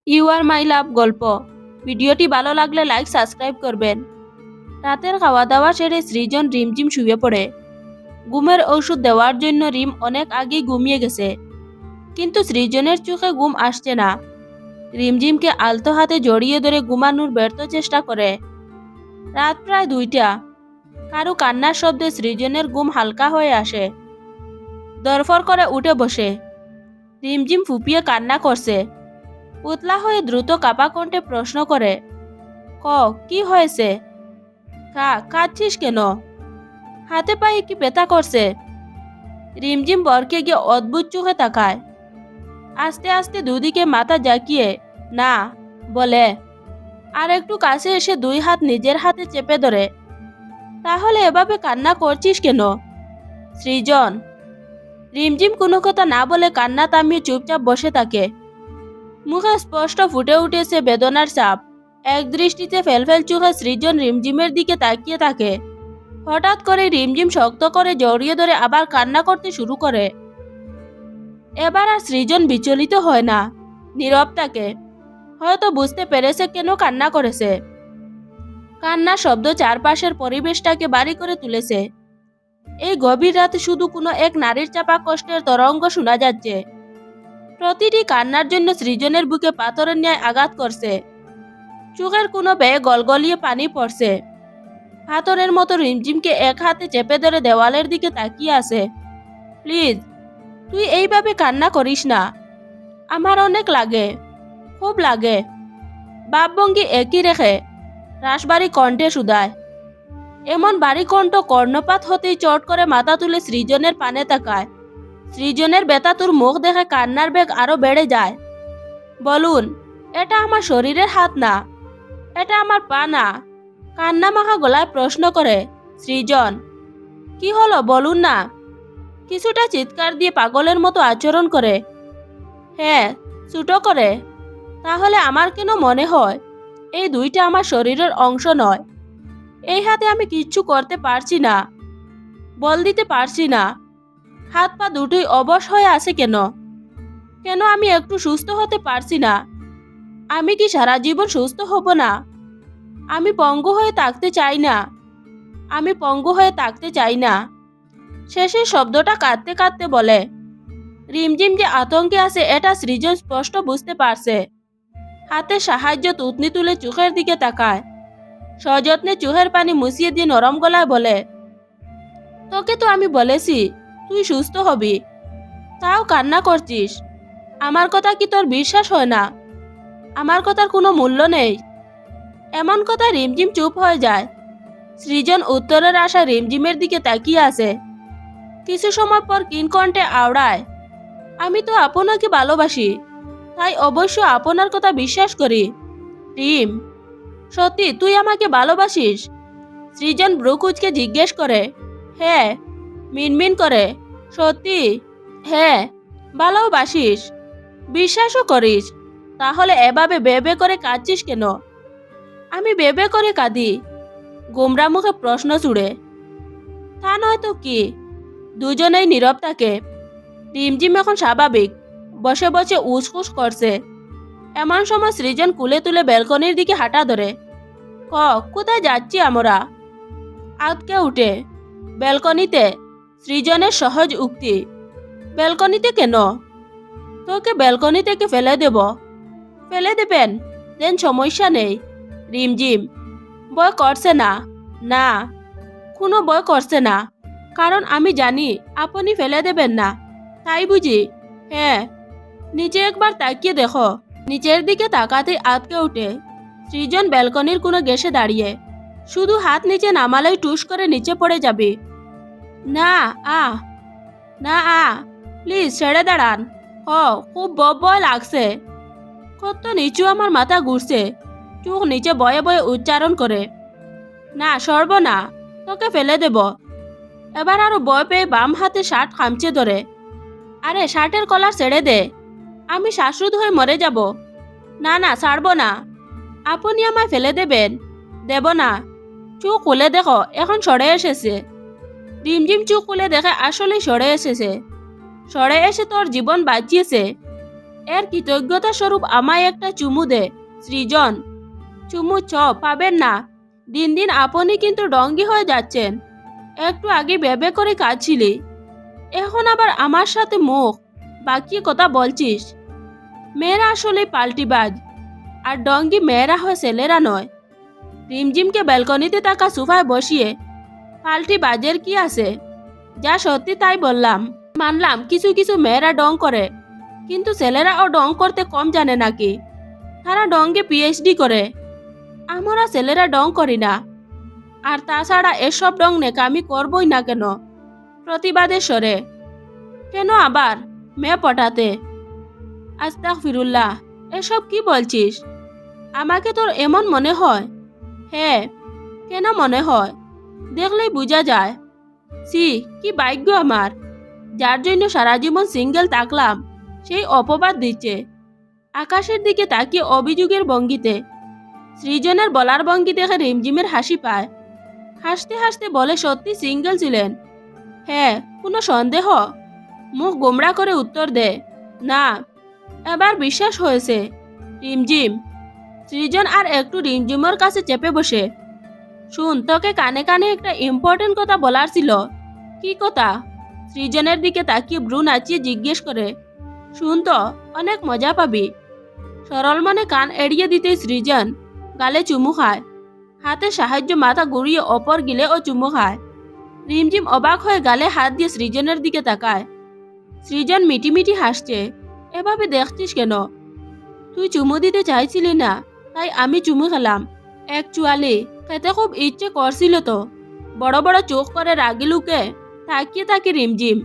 You আর মাই লাভ গল্প। ভিডিওটি ভালো লাগলে লাইক সাবস্ক্রাইব করবেন। রাতের খাওয়া দাওয়া সেরে সৃজন রিমঝিম শুয়ে পড়ে। ঘুমের ঔষধ দেওয়ার জন্য রিম অনেক আগেই ঘুমিয়ে গেছে, কিন্তু সৃজনের চোখে ঘুম আসছে না। রিমঝিমকে আলতো হাতে জড়িয়ে ধরে ঘুমানোর ব্যর্থ চেষ্টা করে। রাত প্রায় 2টা। কারো কান্নার শব্দে সৃজনের ঘুম হালকা হয়ে আসে। দরফর করে উঠে বসে। রিমঝিম ফুপিয়ে কান্না করছে। উতলা হয়ে দ্রুত কাপা কণ্ঠে প্রশ্ন করে, ক কি হয়েছে? কাঁদছিস কেন? হাতে পায়ে কি ব্যথা করছে? রিমঝিম বরকে গিয়ে অদ্ভুত চোখে তাকায়। আস্তে আস্তে দুদিকে মাথা জাকিয়ে না বলে, আর একটু কাছে এসে 2 হাত নিজের হাতে চেপে ধরে। তাহলে এভাবে কান্না করছিস কেন? সৃজন। রিমঝিম কোনো কথা না বলে কান্না থামিয়ে চুপচাপ বসে থাকে। মুখে স্পষ্ট ফুটে উঠেছে বেদনার চাপ। এক দৃষ্টিতে ফেলফেল চোখে সৃজন রিমঝিমের দিকে তাকিয়ে থাকে। হঠাৎ করে রিমঝিম শক্ত করে জড়িয়ে ধরে আবার কান্না করতে শুরু করে। এবার আর সৃজন বিচলিত হয় না, নীরব থাকে। হয়তো বুঝতে পেরেছে কেন কান্না করেছে। কান্নার শব্দ চারপাশের পরিবেশটাকে ভারী করে তুলেছে। এই গভীর রাতে শুধু কোনো এক নারীর চাপা কষ্টের তরঙ্গ শোনা যাচ্ছে। প্রতিটি কান্নার জন্য সৃজনের বুকে পাথরের ন্যায় আঘাত করছে। চোখের কোনো বেয়ে গলগলিয়ে পানি পড়ছে। পাথরের মতো রিমঝিমকে এক হাতে চেপে ধরে দেওয়ালের দিকে তাকিয়ে আছে। প্লিজ, তুই এইভাবে কান্না করিস না। আমার অনেক লাগে, খুব লাগে। ভাবভঙ্গি একই রেখে রাশবাড়ি কণ্ঠে শুধায়। এমন বাড়ি কণ্ঠ কর্ণপাত হতেই চট করে মাথা তুলে সৃজনের পানে তাকায়। সৃজনের ব্যথাতুর মুখ দেখে কান্নার বেগ আরো বেড়ে যায়। বলুন, এটা আমার শরীরের হাত না, এটা আমার পা না। কান্না মাখা গলায় প্রশ্ন করে সৃজন। কি হলো বলুন না। কিছুটা চিৎকার দিয়ে পাগলের মতো আচরণ করে। হ্যাঁ, ছুটো করে। তাহলে আমার কেন মনে হয় এই 2টা আমার শরীরের অংশ নয়? এই হাতে আমি কিচ্ছু করতে পারছি না, বল দিতে পারছি না। হাত পা দুটোই অবশ হয়ে আছে কেন? কেন আমি একটু সুস্থ হতে পারছি না? আমি কি সারা জীবন সুস্থ হব না? আমি পঙ্গু হয়ে থাকতে চাই না, আমি পঙ্গু হয়ে থাকতে চাই না। শেষের শব্দটা কাঁদতে কাঁদতে বলে। রিমঝিম যে আতঙ্কে আছে এটা সৃজন স্পষ্ট বুঝতে পারছে। হাতে সাহায্য তুতনি তুলে চোখের দিকে তাকায়। সযত্নে চোখের পানি মুছিয়ে দিয়ে নরম গলায় বলে, তোকে তো আমি বলেছি তুই সুস্থ হবি, তাও কান্না করছিস। আমার কথা কি তোর বিশ্বাস হয় না? আমার কথার কোনো মূল্য নেই? এমন কথা রিমঝিম চুপ হয়ে যায়। সৃজন উত্তরের আশা রিমঝিমের দিকে তাকিয়ে আছে। কিছু সময় পর কিনকণ্ঠে আওড়ায়, আমি তো আপনাকে ভালোবাসি, তাই অবশ্য আপনার কথা বিশ্বাস করি। রিম, সত্যি তুই আমাকে ভালোবাসিস? সৃজন ব্রুকুচকে জিজ্ঞেস করে। হ্যাঁ, মিনমিন করে। সত্যি? হ্যাঁ, ভালোবাসিস, বিশ্বাসও করিস। তাহলে এভাবে বেবে করে কাঁদছিস কেন? আমি বেবে করে কাঁদি? গোমরা মুখে প্রশ্ন ছুড়ে। তা নয় তো কি? দুজনেই নীরব থাকে। রিমঝিম এখন স্বাভাবিক, বসে বসে উসকুস করছে। এমন সময় সৃজন কুলে তুলে ব্যালকনির দিকে হাঁটা ধরে। কোথায় যাচ্ছি আমরা? আটকে উঠে। ব্যালকনিতে। সৃজনের সহজ উক্তি। ব্যালকনিতে কেন? তোকে ব্যালকনি থেকে ফেলে দেব। ফেলে দেবেন? দেন, সমস্যা নেই। রিমঝিম, ভয় করছে না? না, কোনো ভয় করছে না, কারণ আমি জানি আপনি ফেলে দেবেন না, তাই বুঝি? হ্যাঁ। নিচে একবার তাকিয়ে দেখো। নিচের দিকে তাকাতেই আটকে উঠে। সৃজন ব্যালকনির কোনো গেসে দাঁড়িয়ে। শুধু হাত নিচে নামালেই টুস করে নিচে পড়ে যাবে। না, না, প্লিজ ছেড়ে দাঁড়ান। খুব ভয় লাগছে। কত নিচু, আমার মাথা ঘুরছে। চোখ নিচে বয়ে বয়ে উচ্চারণ করে। না, সরব না, তোকে ফেলে দেব। এবার আরো ভয় পেয়ে বাম হাতে শার্ট খামচে ধরে। আরে শার্টের কলার ছেড়ে দে, আমি শ্বাসরুদ্ধ হয়ে মরে যাব। না না, ছাড়ব না। আপনি আমায় ফেলে দেবেন? দেব না। চোখ খুলে দেখো, এখন সরে এসেছে। রিমঝিম চোখ খুলে দেখে আসলেই সরে এসেছে। সরে এসে তোর জীবন বাঁচিয়েছে। এর কৃতজ্ঞতা স্বরূপ আমায় একটা চুমু দে। সৃজন, চুমু পাবেন না। দিন দিন আপনি কিন্তু ডঙ্গি হয়ে যাচ্ছেন। একটু আগে বেবে করে কাঁদছিলি, এখন আবার আমার সাথে মুখ বাকি কথা বলছিস। মেয়েরা আসলে পাল্টিবাজ, আর ডঙ্গি মেয়েরা হয়, ছেলেরা নয়। রিমঝিমকে ব্যালকনিতে থাকা সোফায় বসিয়ে পাল্টি বাজের কি আছে? যা সত্যি তাই বললাম। মানলাম কিছু কিছু মেয়েরা ডং করে, কিন্তু ছেলেরাও ডং করতে কম জানে নাকি? তারা ডঙ্গে পিএইচডি করে, আমরা ছেলেরা ডং করি না। আর তাছাড়া এসব ডং নেকামি করবই না কেন? প্রতিবাদের স্বরে। কেন আবার মেয়ে পটাতে? আস্তাগফিরুল্লাহ, এসব কি বলছিস? আমাকে তোর এমন মনে হয়? হ্যাঁ, কেন মনে হয়? দেখলেই বোঝা যায়। সি, কি ভাগ্য আমার, যার জন্য সারা জীবন সিঙ্গেল থাকলাম সেই অপবাদ দিচ্ছে। আকাশের দিকে তাকিয়ে অভিযোগের ভঙ্গিতে সৃজনের বলার ভঙ্গি দেখে রিমঝিমের হাসি পায়। হাসতে হাসতে বলে, সত্যি সিঙ্গেল ছিলেন? হ্যাঁ, কোনো সন্দেহ? মুখ গোমড়া করে উত্তর দে। না। এবার বিশ্বাস হয়েছে। রিমঝিম। সৃজন আর একটু রিমঝিমের কাছে চেপে বসে। শুন, তোকে কানে কানে একটা ইম্পর্টেন্ট কথা বলার ছিল। কি কথা? সৃজনের দিকে তাকিয়ে ভ্রু নাচিয়ে জিজ্ঞেস করে। শুন তো, অনেক মজা পাবি। সরল মনে কান এড়িয়ে দিতেই সৃজন গালে চুমু খায়। হাতে সাহায্য মাথা ঘুরিয়ে অপর গিলে ও চুমু খায়। রিমঝিম অবাক হয়ে গালে হাত দিয়ে সৃজনের দিকে তাকায়। সৃজন মিটিমিটি হাসছে। এভাবে দেখছিস কেন? তুই চুমু দিতে চাইছিলি না, তাই আমি চুমু খেলাম। অ্যাকচুয়ালি খেতে খুব ইচ্ছে করছিল তো। বড় বড় চোখ করে রাগি লুকে তাকিয়ে থাকে রিমঝিম।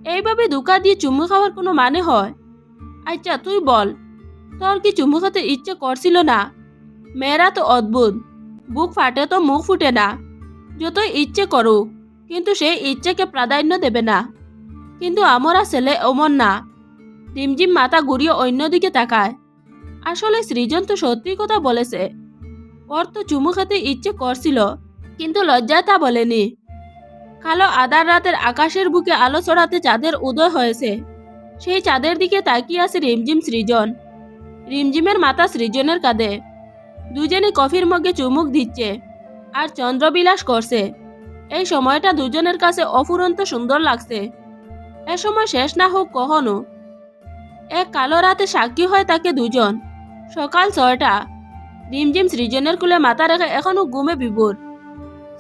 এইভাবে ধোঁকা দিয়ে চুমু খাওয়ার কোনো মানে হয়? আচ্ছা তুই বল, তোর কি চুমু খেতে ইচ্ছে করছিল না? মেয়েরা তো অদ্ভুত, বুক ফাটে তো মুখ ফুটে না। যতই ইচ্ছে করুক, কিন্তু সেই ইচ্ছেকে প্রাধান্য দেবে না। কিন্তু আমরা ছেলে অমন না। রিমঝিম মাথা ঘুরিয়ে অন্যদিকে তাকায়। আসলে সৃজন তো সত্যি কথা বলেছে। ওর তো চুমু খেতে ইচ্ছে করছিল, কিন্তু লজ্জায় তা বলেনি। কালো আধার রাতের আকাশের বুকে আলো ছড়াতে চাঁদের উদয় হয়েছে। সেই চাঁদের দিকে তাকিয়ে আছে রিমঝিম সৃজন। রিমঝিমের মাথা সৃজনের কাঁধে। দুজনে কফির মগে চুমুক দিচ্ছে আর চন্দ্রবিলাস করছে। এই সময়টা দুজনের কাছে অফুরন্ত সুন্দর লাগছে। এ সময় শেষ না হোক কখনো। এক কালো রাতে সাক্ষী হয় তাকে দুজন। সকাল 6টা। রিমঝিম সৃজনের কোলে মাথা রেখে এখনো ঘুমে বিভোর।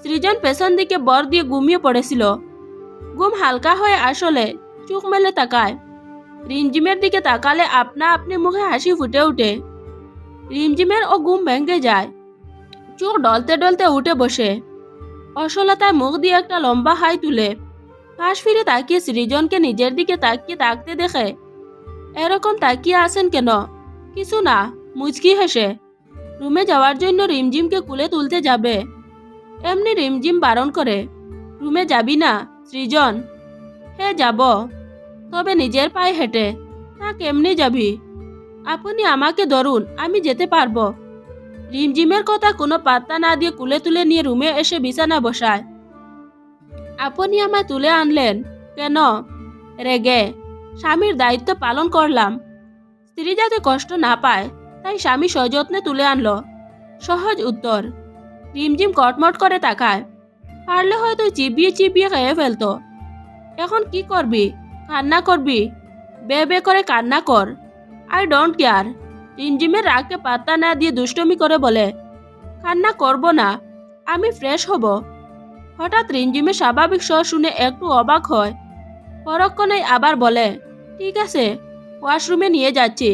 সৃজন পেছন দিকে বর দিয়ে ঘুমিয়ে পড়েছিল। ঘুম হালকা হয়ে আসলে চোখ মেলে তাকায়। রিমঝিমের দিকে তাকালে আপনা আপনি মুখে হাসি ফুটে ওঠে। রিমঝিমের ও ঘুম ভেঙে যায়। চোখ ডলতে ডলতে উঠে বসে। অসলতায় মুখ দিয়ে একটা লম্বা হাই তুলে পাশ ফিরে তাকিয়ে সৃজনকে নিজের দিকে তাকিয়ে তাকতে দেখে। এরকম তাকিয়ে আছেন কেন? কিছু না, মুচকি হেসে রুমে যাওয়ার জন্য রিমঝিমকে কুলে তুলতে যাবে। এমনি রিমঝিম বারণ করে, রুমে যাবি না সৃজন? হ্যাঁ যাব, তবে নিজের পায়ে হেঁটে। তা কেমনি যাবি? আপনি আমাকে ধরুন, আমি যেতে পারবো। রিমঝিমের কথা কোনো পাত্তা না দিয়ে কুলে তুলে নিয়ে রুমে এসে বিছানা বসায়। আপনি আমায় তুলে আনলেন কেন? রেগে। স্বামীর দায়িত্ব পালন করলাম। স্ত্রী যাতে কষ্ট না পায়, তাই স্বামী সযত্নে তুলে আনলো। সহজ উত্তর। রিমঝিম কটমট করে তাকায়। পারলে হয়তো চিবিয়ে চিবিয়ে খেয়ে ফেলতো। এখন কি করবি? কান্না করবি? বে বে করে কান্না কর, আই ডোন্ট কেয়ার। রিমঝিমের রাগকে পাত্তা না দিয়ে দুষ্টমি করে বলে, কান্না করব না, আমি ফ্রেশ হব। হঠাৎ রিমঝিমের স্বাভাবিক স্বর শুনে একটু অবাক হয়। পরক্ষণেই আবার বলে, ঠিক আছে, ওয়াশরুমে নিয়ে যাচ্ছি।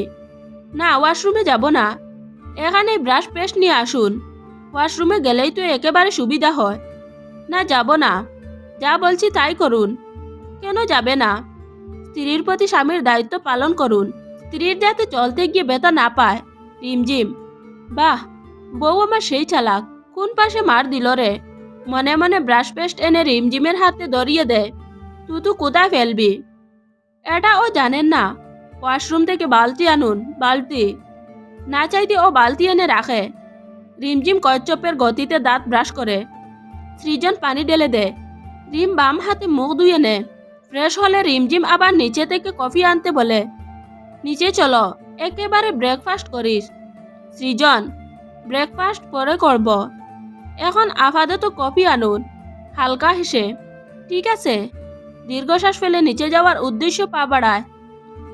না, ওয়াশরুমে যাব না, এখানেই ব্রাশ পেস্ট নিয়ে আসুন। ওয়াশরুমে গেলেই তো একেবারে সুবিধা হয়। না, যাব না, যা বলছি তাই করুন। কেন যাবে না? স্ত্রীর প্রতি স্বামীর দায়িত্ব পালন করুন, স্ত্রীর যাতে চলতে গিয়ে ব্যথা না পায়। রিমঝিম। বাহ, বউ আমার সেই চালাক, কোন পাশে মার দিল রে। মনে মনে ব্রাশ পেস্ট এনে রিমঝিমের হাতে ধরিয়ে দেয়। তুই কোথায় ফেলবি? এটা ও জানেন না। ওয়াশরুম থেকে বালতি আনুন, বালতি। না চাইতে ও বালতি এনে রাখে। রিমঝিম কচ্ছপের গতিতে দাঁত ব্রাশ করে। সৃজন পানি ঢেলে দেয়। রিম বাম হাতে মুখ ধুয়ে নেয়। ফ্রেশ হলে রিমঝিম আবার নিচে থেকে কফি আনতে বলে। নিচে চলো, একেবারে ব্রেকফাস্ট করিস। সৃজন, ব্রেকফাস্ট পরে করব, এখন আপাতত কফি আনুন। হালকা হেসে, ঠিক আছে। দীর্ঘশ্বাস ফেলে নিচে যাওয়ার উদ্দেশ্য পা বাড়ায়।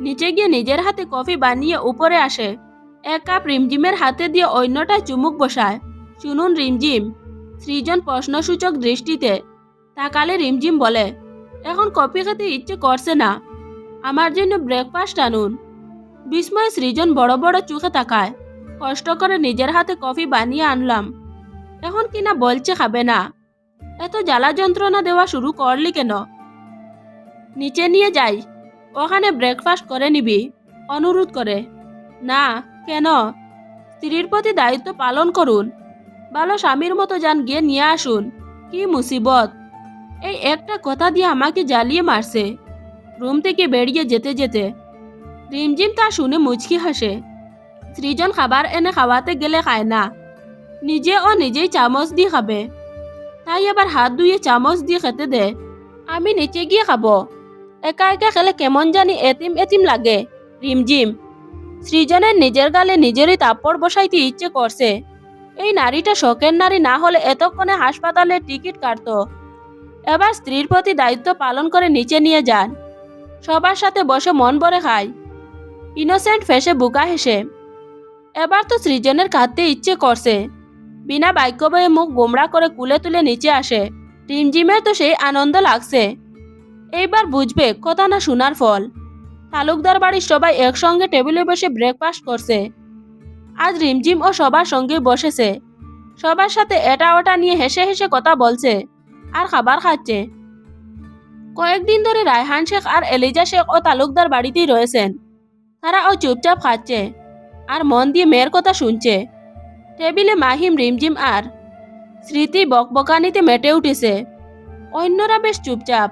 নিচে গিয়ে নিজের হাতে কফি বানিয়ে উপরে আসে। এক কাপ রিমঝিমের হাতে দিয়ে অন্যটায় চুমুক বসায়। শুনুন রিমঝিম। সৃজন প্রশ্নসূচক দৃষ্টিতে তাকালে রিমঝিম বলে, এখন কফি খেতে ইচ্ছে করছে না, আমার জন্য ব্রেকফাস্ট আনুন। বিস্ময়ে সৃজন বড় বড় চোখে তাকায়। কষ্ট করে নিজের হাতে কফি বানিয়ে আনলাম, এখন কিনা বলছে খাবে না। এত জ্বালা যন্ত্রণা দেওয়া শুরু করলি কেন? নিচে নিয়ে যাই, ওখানে ব্রেকফাস্ট করে নিবি, অনুরোধ করে। না, কেন? স্ত্রীর প্রতি দায়িত্ব পালন করুন, ভালো স্বামীর মতো যান গিয়ে নিয়ে আসুন। কি মুসিবত! এই একটা কথা দিয়ে আমাকে জ্বালিয়ে মারছে। রুম থেকে বেরিয়ে যেতে যেতে রিমঝিম তা শুনে মুচকি হাসে। সৃজন খাবার এনে খাওয়াতে গেলে খায় না, নিজেই চামচ দিয়ে খাবে। তাই আবার হাত ধুয়ে চামচ দিয়ে খেতে দে। আমি নিচে গিয়ে খাবো, একা একা খেলে কেমন জানি এতিম এতিম লাগে। রিমঝিম। সৃজনের নিজের গালে নিজেরই তাপ্পড় বসাইতে ইচ্ছে করছে। এই নারীটা শখের নারী না হলে এতক্ষণে হাসপাতালের টিকিট কাটতো। এবার স্ত্রীর প্রতি দায়িত্ব পালন করে নিচে নিয়ে যান, সবার সাথে বসে মন ভরে খায়। ইনোসেন্ট ফেসে বুকা হেসে। এবার তো সৃজনের কাঁদতে ইচ্ছে করছে। বিনা বাক্য বয়ে মুখ গোমড়া করে কুলে তুলে নিচে আসে। রিমঝিমের তো সেই আনন্দ লাগছে। এইবার বুঝবে কথা না শোনার ফল। তালুকদার বাড়ির সবাই একসঙ্গে টেবিলে বসে ব্রেকফাস্ট করছে। আজ রিমঝিম ও সবার সঙ্গে বসেছে। সবার সাথে এটা ওটা নিয়ে হেসে হেসে কথা বলছে আর খাবার খাচ্ছে। কয়েকদিন ধরে রায়হান শেখ আর এলিজা শেখ ও তালুকদার বাড়িতেই রয়েছেন। তারাও চুপচাপ খাচ্ছে আর মন দিয়ে মেয়ের কথা শুনছে। টেবিলে মাহিম, রিমঝিম আর স্মৃতি বকবকানিতে মেতে উঠেছে। অন্যরা বেশ চুপচাপ।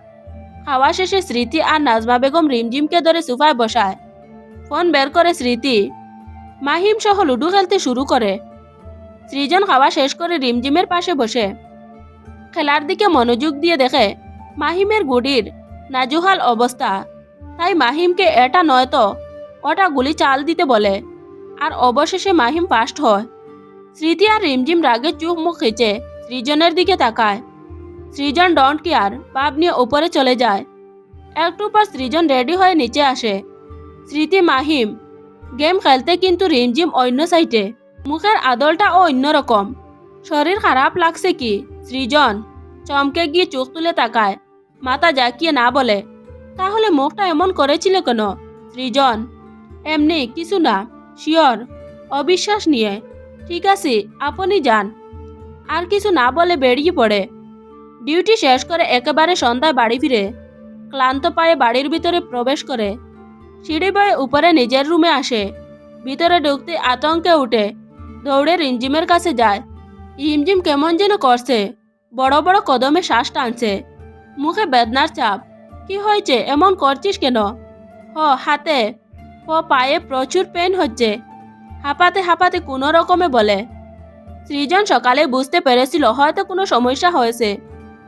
খাওয়া শেষে স্মৃতি আর নাজমা বেগম রিমঝিমকে ধরে সোফায় বসায়। ফোন বের করে স্মৃতি। মাহিম সহ লুডো খেলতে শুরু করে। সৃজন খাওয়া শেষ করে রিমঝিমের পাশে বসে খেলার দিকে মনোযোগ দিয়ে দেখে মাহিমের গুডির নাজুহাল অবস্থা। তাই মাহিমকে এটা নয়তো ওটা গুলি চাল দিতে বলে, আর অবশেষে মাহিম ফার্স্ট হয়। স্মৃতি আর রিমঝিম রাগে চোখ মুখ খিচে সৃজনের দিকে তাকায়। সৃজন ডোন্ট কেয়ার ভাব নিয়ে উপরে চলে যায়। একটু পর সৃজন রেডি হয়ে নিচে আসে। স্মৃতি, মাহিম গেম খেলতে, কিন্তু রিমঝিম অন্য সাইডে। মুখের আদলটা ও অন্যরকম। শরীর খারাপ লাগছে কি? সৃজন চমকে গিয়ে চোখ তুলে তাকায়। মাথা জাকিয়ে না বলে, তাহলে মুখটা এমন করেছিলে কেন? সৃজন, এমনি কিছু না। শিওর? অবিশ্বাস নিয়ে। ঠিক আছে, আপনি যান। আর কিছু না বলে বেরিয়ে পড়ে। ডিউটি শেষ করে একেবারে সন্ধ্যায় বাড়ি ফিরে ক্লান্ত পায়ে বাড়ির ভিতরে প্রবেশ করে। সিঁড়ি বয়ে উপরে নিজের রুমে আসে। ভিতরে ঢুকতে আতঙ্কে উঠে দৌড়ে রিমঝিমের কাছে যায়। রিমঝিম কেমন যেন করছে, বড় বড় কদমে শ্বাস টানছে, মুখে বেদনার চাপ। কি হয়েছে, এমন করছিস কেন? হাতে ও পায়ে প্রচুর পেন হচ্ছে, হাঁপাতে হাঁপাতে কোনো রকমে বলে। সৃজন সকালে বুঝতে পেরেছিল হয়তো কোনো সমস্যা হয়েছে,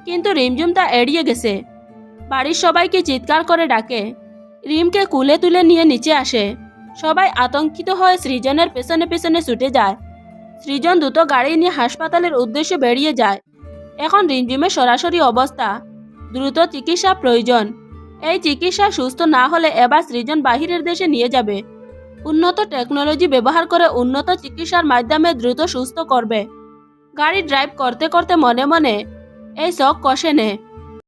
কিন্তু রিমঝিম তা এড়িয়ে গেছে। বাড়ির সবাইকে চিৎকার করে ডাকে। রিমকে কুলে তুলে নিয়ে নিচে আসে। সবাই আতঙ্কিত হয়ে সৃজনের পেছনে পেছনে ছুটে যায়। সৃজন দ্রুত গাড়ি নিয়ে হাসপাতালের উদ্দেশ্যে বেরিয়ে যায়। এখন রিমঝিমের সরাসরি অবস্থা, দ্রুত চিকিৎসা প্রয়োজন। এই চিকিৎসা সুস্থ না হলে এবার সৃজন বাহিরের দেশে নিয়ে যাবে। উন্নত টেকনোলজি ব্যবহার করে উন্নত চিকিৎসার মাধ্যমে দ্রুত সুস্থ করবে। গাড়ি ড্রাইভ করতে করতে মনে মনে এই শখ কষে নেয়।